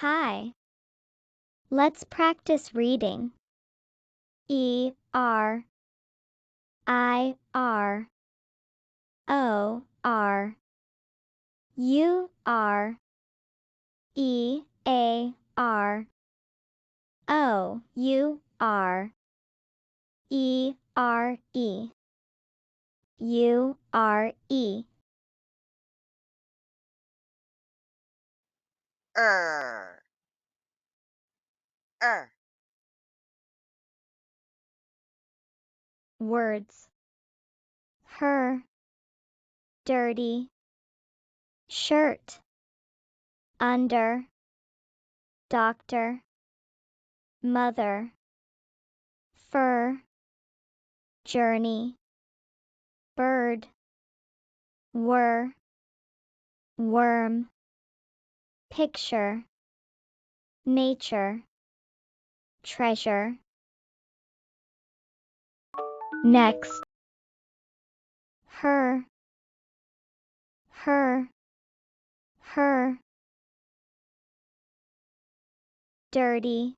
Hi. Let's practice reading. ERE, OR, UR, EAR, OUR, ERE, URE. Words. Her, dirty. Shirt, under. Doctor, mother. Fur, journey. Bird, were. Worm, picture. Nature, treasure. Next. Her, dirty,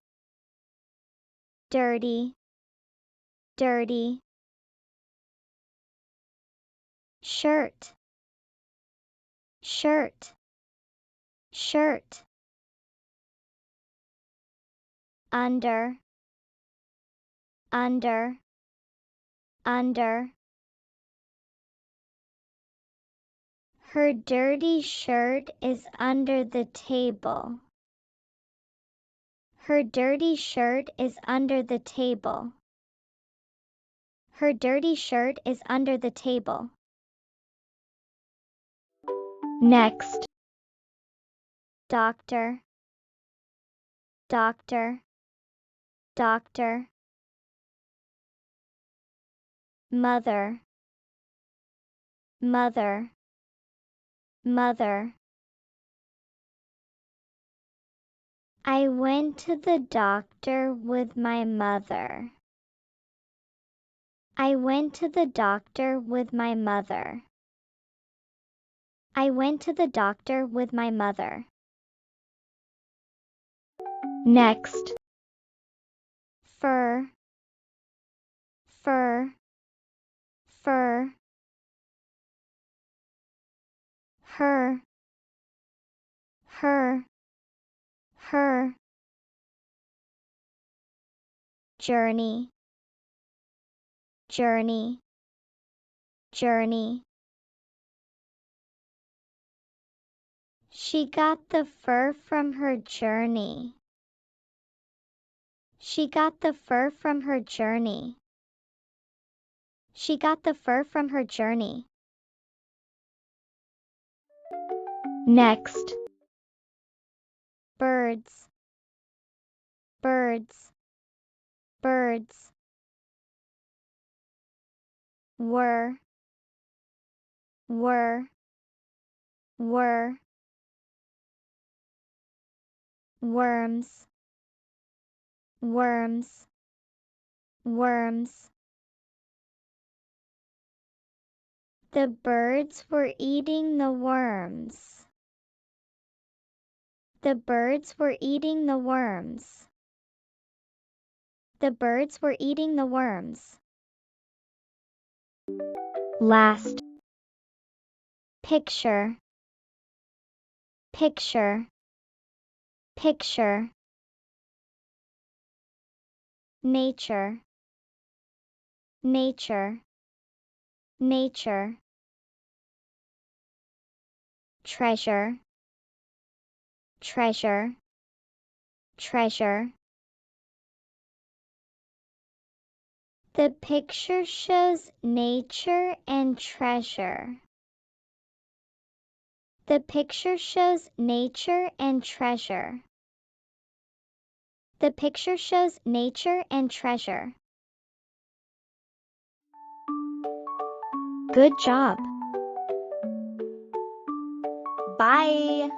shirt, under, Her dirty shirt is under the table. Her dirty shirt is under the table. Her dirty shirt is under the table. Next. Doctor, mother, I went to the doctor with my mother. I went to the doctor with my mother. I went to the doctor with my mother. Next. Fur, her, journey. She got the fur from her journey. She got the fur from her journey. She got the fur from her journey. Next. Birds, were, worms. The birds were eating the worms. The birds were eating the worms. The birds were eating the worms. Last. Picture, nature, treasure, The picture shows nature and treasure. The picture shows nature and treasure. The picture shows nature and treasure. Good job. Bye.